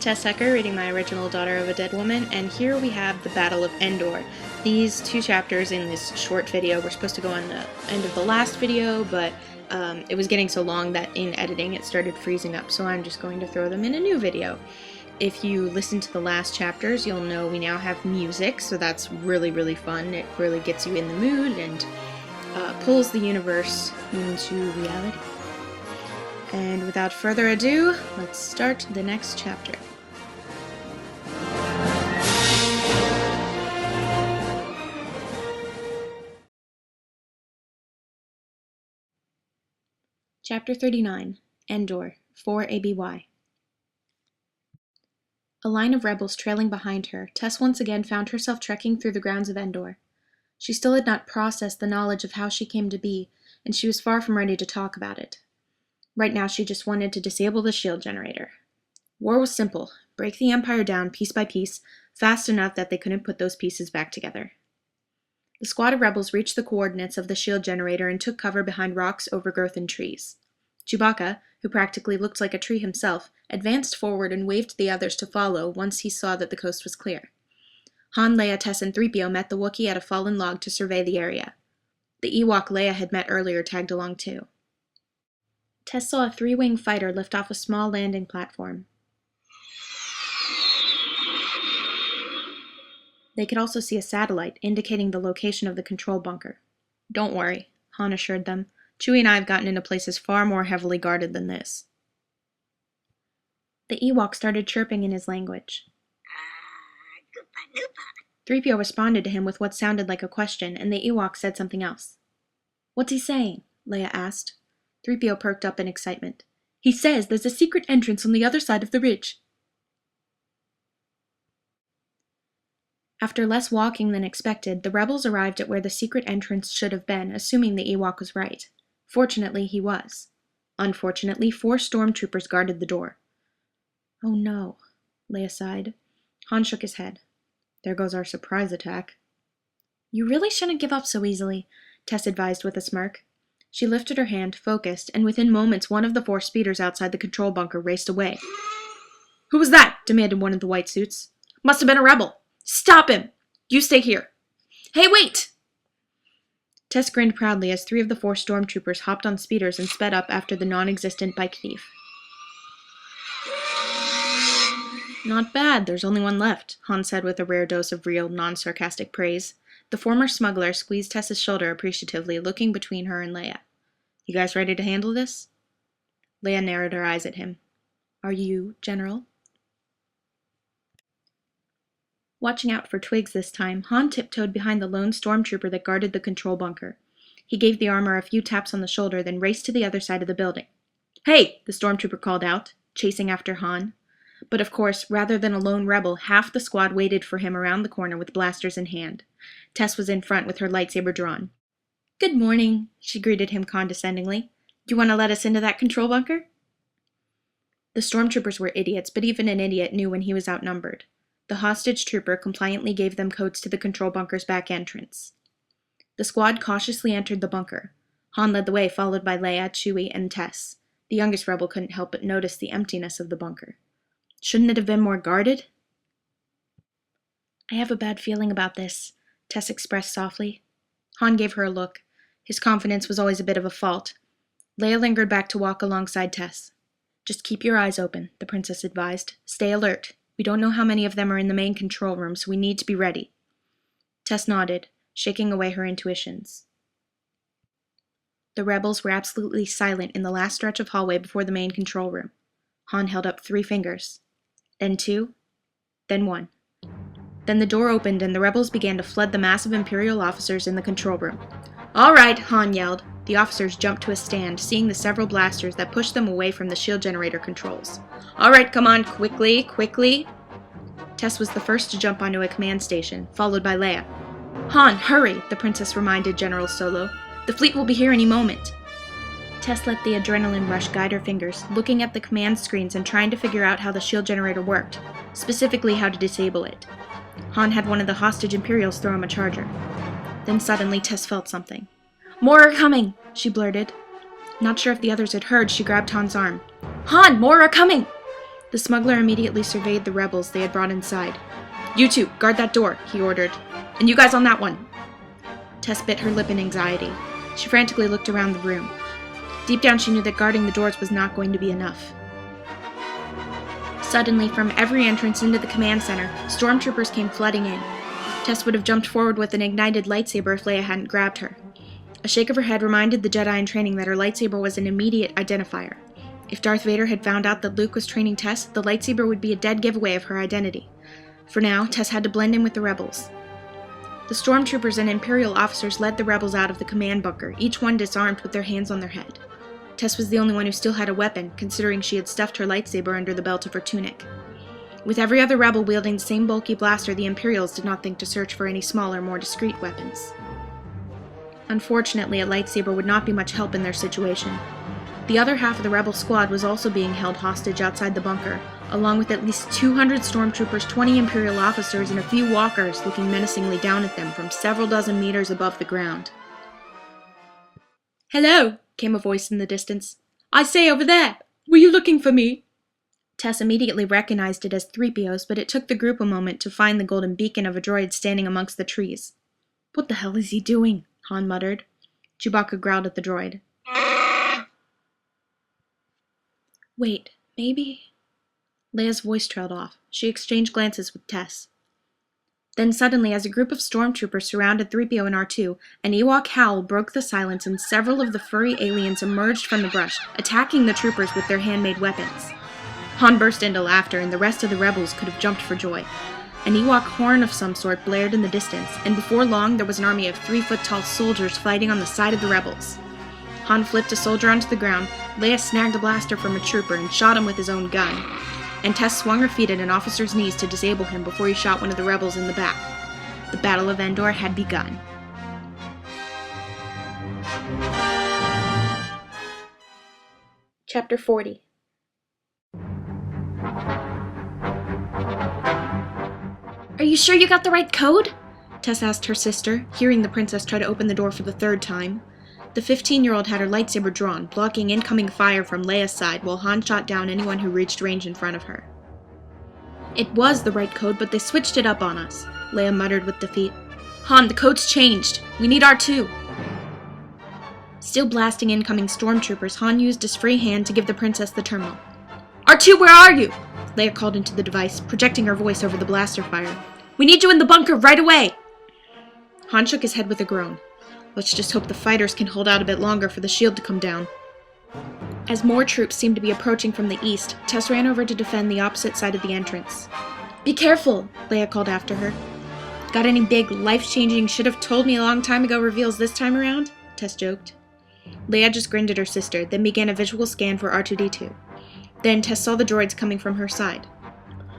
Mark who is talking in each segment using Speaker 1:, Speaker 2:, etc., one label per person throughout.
Speaker 1: Tess reading my original Daughter of a Dead Woman, and here we have the Battle of Endor. These two chapters in this short video were supposed to go on the end of the last video, but it was getting so long that in editing it started freezing up, so I'm just going to throw them in a new video. If you listen to the last chapters, you'll know we now have music, so that's really fun. It really gets you in the mood and pulls the universe into reality. And without further ado, let's start the next chapter. Chapter 39, Endor, 4 ABY. A line of rebels trailing behind her, Tess once again found herself trekking through the grounds of Endor. She still had not processed the knowledge of how she came to be, and she was far from ready to talk about it. Right now she just wanted to disable the shield generator. War was simple: break the Empire down piece by piece, fast enough that they couldn't put those pieces back together. The squad of rebels reached the coordinates of the shield generator and took cover behind rocks, overgrowth, and trees. Chewbacca, who practically looked like a tree himself, advanced forward and waved the others to follow once he saw that the coast was clear. Han, Leia, Tess, and 3PO met the Wookiee at a fallen log to survey the area. The Ewok Leia had met earlier tagged along too. Tess saw a three-wing fighter lift off a small landing platform. They could also see a satellite indicating the location of the control bunker. "Don't worry," Han assured them. "Chewie and I have gotten into places far more heavily guarded than this." The Ewok started chirping in his language. 3PO responded to him with what sounded like a question, and the Ewok said something else. "What's he saying?" Leia asked. 3PO perked up in excitement. "He says there's a secret entrance on the other side of the ridge." After less walking than expected, the rebels arrived at where the secret entrance should have been, assuming the Ewok was right. Fortunately, he was. Unfortunately, 4 stormtroopers guarded the door. "Oh no," Leia sighed. Han shook his head. "There goes our surprise attack." "You really shouldn't give up so easily," Tess advised with a smirk. She lifted her hand, focused, and within moments one of the 4 speeders outside the control bunker raced away. "Who was that?" demanded one of the white suits. "Must have been a rebel. Stop him! You stay here." "Hey, wait!" Tess grinned proudly as 3 of the 4 stormtroopers hopped on speeders and sped up after the non-existent bike thief. "Not bad, there's only one left," Han said with a rare dose of real, non-sarcastic praise. The former smuggler squeezed Tess's shoulder appreciatively, looking between her and Leia. "You guys ready to handle this?" Leia narrowed her eyes at him. "Are you, General?" Watching out for twigs this time, Han tiptoed behind the lone stormtrooper that guarded the control bunker. He gave the armor a few taps on the shoulder, then raced to the other side of the building. "Hey!" the stormtrooper called out, chasing after Han. But of course, rather than a lone rebel, half the squad waited for him around the corner with blasters in hand. Tess was in front with her lightsaber drawn. "Good morning," she greeted him condescendingly. "You want to let us into that control bunker?" The stormtroopers were idiots, but even an idiot knew when he was outnumbered. The hostage trooper compliantly gave them codes to the control bunker's back entrance. The squad cautiously entered the bunker. Han led the way, followed by Leia, Chewie, and Tess. The youngest rebel couldn't help but notice the emptiness of the bunker. Shouldn't it have been more guarded? "I have a bad feeling about this," Tess expressed softly. Han gave her a look. His confidence was always a bit of a fault. Leia lingered back to walk alongside Tess. "Just keep your eyes open," the princess advised. "Stay alert. We don't know how many of them are in the main control room, so we need to be ready." Tess nodded, shaking away her intuitions. The rebels were absolutely silent in the last stretch of hallway before the main control room. Han held up 3 fingers. Then 2. Then 1. Then the door opened and the rebels began to flood the mass of Imperial officers in the control room. "All right," Han yelled. The officers jumped to a stand, seeing the several blasters that pushed them away from the shield generator controls. "All right, come on, quickly, quickly." Tess was the first to jump onto a command station, followed by Leia. "Han, hurry," the princess reminded General Solo. "The fleet will be here any moment." Tess let the adrenaline rush guide her fingers, looking at the command screens and trying to figure out how the shield generator worked, specifically how to disable it. Han had one of the hostage Imperials throw him a charger. Then suddenly Tess felt something. "More are coming," she blurted. Not sure if the others had heard, she grabbed Han's arm. "Han, more are coming!" The smuggler immediately surveyed the rebels they had brought inside. "You two, guard that door," he ordered. "And you guys on that one." Tess bit her lip in anxiety. She frantically looked around the room. Deep down she knew that guarding the doors was not going to be enough. Suddenly, from every entrance into the command center, stormtroopers came flooding in. Tess would have jumped forward with an ignited lightsaber if Leia hadn't grabbed her. A shake of her head reminded the Jedi in training that her lightsaber was an immediate identifier. If Darth Vader had found out that Luke was training Tess, the lightsaber would be a dead giveaway of her identity. For now, Tess had to blend in with the rebels. The stormtroopers and Imperial officers led the rebels out of the command bunker, each one disarmed with their hands on their head. Tess was the only one who still had a weapon, considering she had stuffed her lightsaber under the belt of her tunic. With every other rebel wielding the same bulky blaster, the Imperials did not think to search for any smaller, more discreet weapons. Unfortunately, a lightsaber would not be much help in their situation. The other half of the rebel squad was also being held hostage outside the bunker, along with at least 200 stormtroopers, 20 Imperial officers, and a few walkers looking menacingly down at them from several dozen meters above the ground. "Hello," came a voice in the distance. "I say, over there! Were you looking for me?" Tess immediately recognized it as 3PO's, but it took the group a moment to find the golden beacon of a droid standing amongst the trees. "What the hell is he doing?" Han muttered. Chewbacca growled at the droid. "Wait, maybe..." Leia's voice trailed off. She exchanged glances with Tess. Then suddenly, as a group of stormtroopers surrounded 3PO and R2, an Ewok howl broke the silence and several of the furry aliens emerged from the brush, attacking the troopers with their handmade weapons. Han burst into laughter, and the rest of the rebels could have jumped for joy. An Ewok horn of some sort blared in the distance, and before long there was an army of 3-foot-tall soldiers fighting on the side of the rebels. Han flipped a soldier onto the ground, Leia snagged a blaster from a trooper and shot him with his own gun, and Tess swung her feet at an officer's knees to disable him before he shot one of the rebels in the back. The Battle of Endor had begun. Chapter 40. "Are you sure you got the right code?" Tess asked her sister, hearing the princess try to open the door for the third time. The 15-year-old had her lightsaber drawn, blocking incoming fire from Leia's side while Han shot down anyone who reached range in front of her. "It was the right code, but they switched it up on us," Leia muttered with defeat. "Han, the code's changed. We need R2. Still blasting incoming stormtroopers, Han used his free hand to give the princess the terminal. "R2, where are you?" Leia called into the device, projecting her voice over the blaster fire. "We need you in the bunker right away!" Han shook his head with a groan. "Let's just hope the fighters can hold out a bit longer for the shield to come down." As more troops seemed to be approaching from the east, Tess ran over to defend the opposite side of the entrance. "Be careful," Leia called after her. "Got any big, life-changing, should-have-told-me a long time ago reveals this time around?" Tess joked. Leia just grinned at her sister, then began a visual scan for R2-D2. Then Tess saw the droids coming from her side.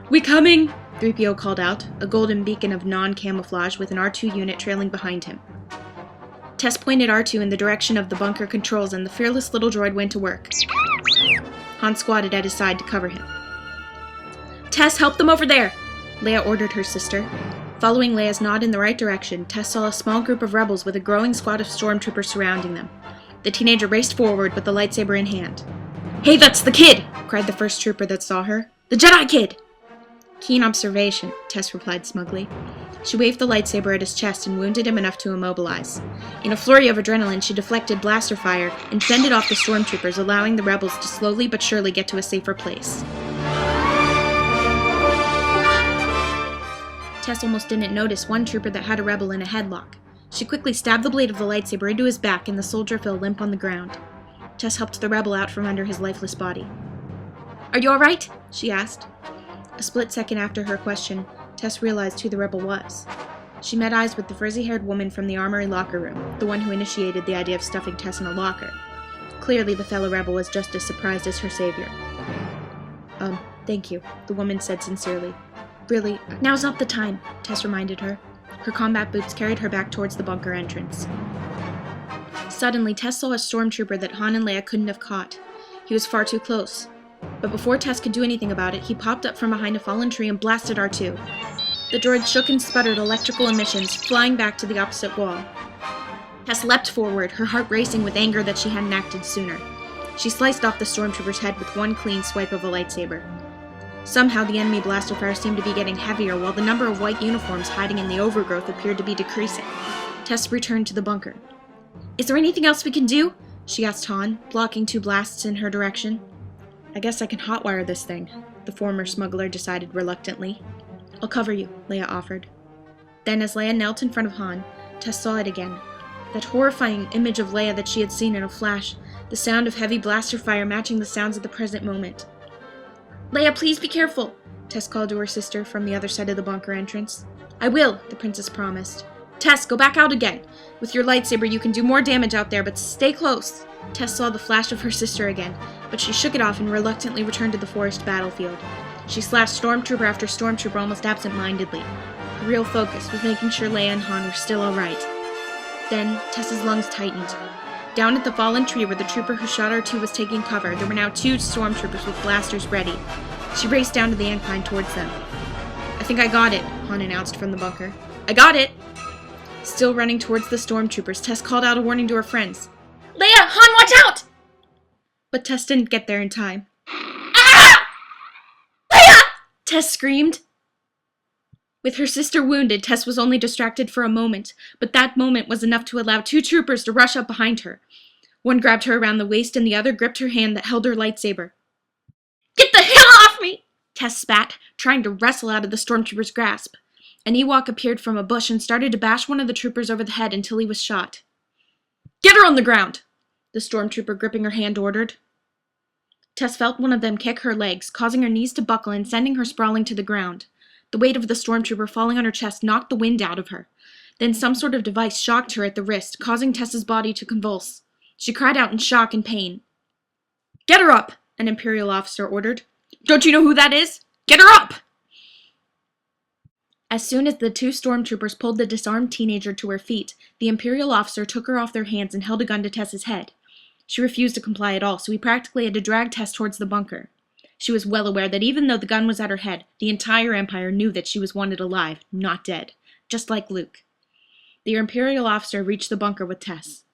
Speaker 1: "We coming!" 3PO called out, a golden beacon of non-camouflage with an R2 unit trailing behind him. Tess pointed R2 in the direction of the bunker controls, and the fearless little droid went to work. Han squatted at his side to cover him. "Tess, help them over there!" Leia ordered her sister. Following Leia's nod in the right direction, Tess saw a small group of rebels with a growing squad of stormtroopers surrounding them. The teenager raced forward with the lightsaber in hand. "Hey, that's the kid!" cried the first trooper that saw her. "The Jedi kid!" "Keen observation," Tess replied smugly. She waved the lightsaber at his chest and wounded him enough to immobilize. In a flurry of adrenaline, she deflected blaster fire and fended off the stormtroopers, allowing the rebels to slowly but surely get to a safer place. Tess almost didn't notice one trooper that had a rebel in a headlock. She quickly stabbed the blade of the lightsaber into his back, and the soldier fell limp on the ground. Tess helped the rebel out from under his lifeless body. "Are you all right?" she asked. A split second after her question, Tess realized who the rebel was. She met eyes with the frizzy-haired woman from the armory locker room, the one who initiated the idea of stuffing Tess in a locker. Clearly, the fellow rebel was just as surprised as her savior. Thank you," the woman said sincerely. "Really, now's not the time," Tess reminded her. Her combat boots carried her back towards the bunker entrance. Suddenly, Tess saw a stormtrooper that Han and Leia couldn't have caught. He was far too close. But before Tess could do anything about it, he popped up from behind a fallen tree and blasted R2. The droid shook and sputtered electrical emissions, flying back to the opposite wall. Tess leapt forward, her heart racing with anger that she hadn't acted sooner. She sliced off the stormtrooper's head with one clean swipe of a lightsaber. Somehow the enemy blaster fire seemed to be getting heavier, while the number of white uniforms hiding in the overgrowth appeared to be decreasing. Tess returned to the bunker. "Is there anything else we can do?" she asked Han, blocking 2 blasts in her direction. "I guess I can hotwire this thing," the former smuggler decided reluctantly. "I'll cover you," Leia offered. Then, as Leia knelt in front of Han, Tess saw it again. That horrifying image of Leia that she had seen in a flash, the sound of heavy blaster fire matching the sounds of the present moment. "Leia, please be careful," Tess called to her sister from the other side of the bunker entrance. "I will," the princess promised. "Tess, go back out again. With your lightsaber you can do more damage out there, but stay close." Tess saw the flash of her sister again, but she shook it off and reluctantly returned to the forest battlefield. She slashed stormtrooper after stormtrooper almost absent-mindedly. Her real focus was making sure Leia and Han were still alright. Then, Tess's lungs tightened. Down at the fallen tree where the trooper who shot R2 was taking cover, there were now 2 stormtroopers with blasters ready. She raced down to the incline towards them. "I think I got it," Han announced from the bunker. "I got it!" Still running towards the stormtroopers, Tess called out a warning to her friends. "Leia! Han, watch out!" But Tess didn't get there in time. "Ah! Leia!" Tess screamed. With her sister wounded, Tess was only distracted for a moment, but that moment was enough to allow 2 troopers to rush up behind her. One grabbed her around the waist and the other gripped her hand that held her lightsaber. "Get the hell off me!" Tess spat, trying to wrestle out of the stormtrooper's grasp. An Ewok appeared from a bush and started to bash one of the troopers over the head until he was shot. "Get her on the ground!" the stormtrooper gripping her hand ordered. Tess felt one of them kick her legs, causing her knees to buckle and sending her sprawling to the ground. The weight of the stormtrooper falling on her chest knocked the wind out of her. Then some sort of device shocked her at the wrist, causing Tess's body to convulse. She cried out in shock and pain. "Get her up!" an Imperial officer ordered. "Don't you know who that is? Get her up!" As soon as the 2 stormtroopers pulled the disarmed teenager to her feet, the Imperial officer took her off their hands and held a gun to Tess's head. She refused to comply at all, so he practically had to drag Tess towards the bunker. She was well aware that even though the gun was at her head, the entire Empire knew that she was wanted alive, not dead, just like Luke. The Imperial officer reached the bunker with Tess.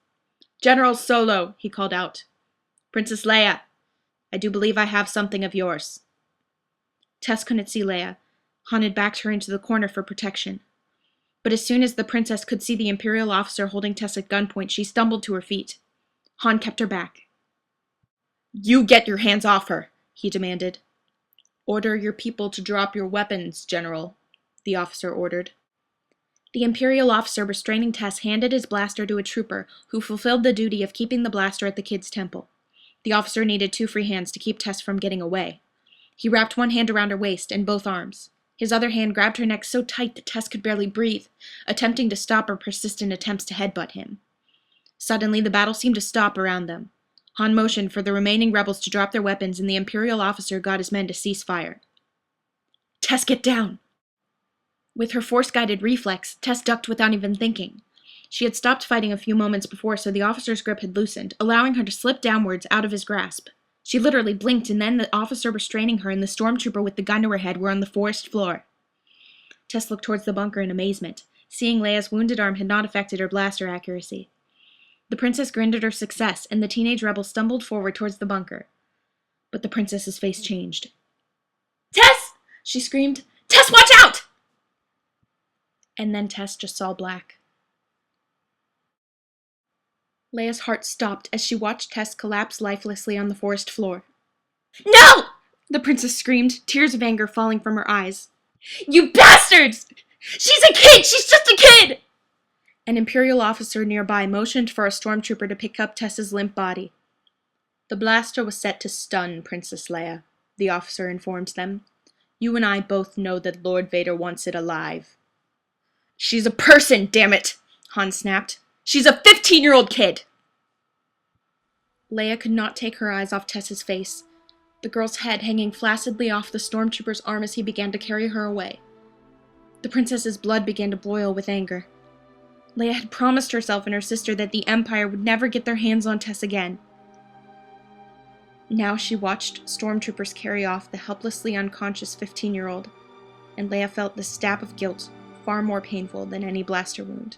Speaker 1: "General Solo," he called out. "Princess Leia, I do believe I have something of yours." Tess couldn't see Leia. Han had backed her into the corner for protection. But as soon as the princess could see the Imperial officer holding Tess at gunpoint, she stumbled to her feet. Han kept her back. "You get your hands off her," he demanded. "Order your people to drop your weapons, General," the officer ordered. The Imperial officer restraining Tess handed his blaster to a trooper who fulfilled the duty of keeping the blaster at the kid's temple. The officer needed 2 free hands to keep Tess from getting away. He wrapped one hand around her waist and both arms. His other hand grabbed her neck so tight that Tess could barely breathe, attempting to stop her persistent attempts to headbutt him. Suddenly, the battle seemed to stop around them. Han motioned for the remaining rebels to drop their weapons, and the Imperial officer got his men to cease fire. "Tess, get down!" With her force-guided reflex, Tess ducked without even thinking. She had stopped fighting a few moments before, so the officer's grip had loosened, allowing her to slip downwards out of his grasp. She literally blinked, and then the officer restraining her and the stormtrooper with the gun to her head were on the forest floor. Tess looked towards the bunker in amazement, seeing Leia's wounded arm had not affected her blaster accuracy. The princess grinned at her success, and the teenage rebel stumbled forward towards the bunker. But the princess's face changed. "Tess!" she screamed. "Tess, watch out!" And then Tess just saw black. Leia's heart stopped as she watched Tess collapse lifelessly on the forest floor. "No!" the princess screamed, tears of anger falling from her eyes. "You bastards! She's a kid! She's just a kid!" An Imperial officer nearby motioned for a stormtrooper to pick up Tess's limp body. "The blaster was set to stun Princess Leia," the officer informed them. "You and I both know that Lord Vader wants it alive." "She's a person, damn it!" Han snapped. "She's a 15-year-old kid!" Leia could not take her eyes off Tess's face, the girl's head hanging flaccidly off the stormtrooper's arm as he began to carry her away. The princess's blood began to boil with anger. Leia had promised herself and her sister that the Empire would never get their hands on Tess again. Now she watched stormtroopers carry off the helplessly unconscious 15-year-old, and Leia felt the stab of guilt far more painful than any blaster wound.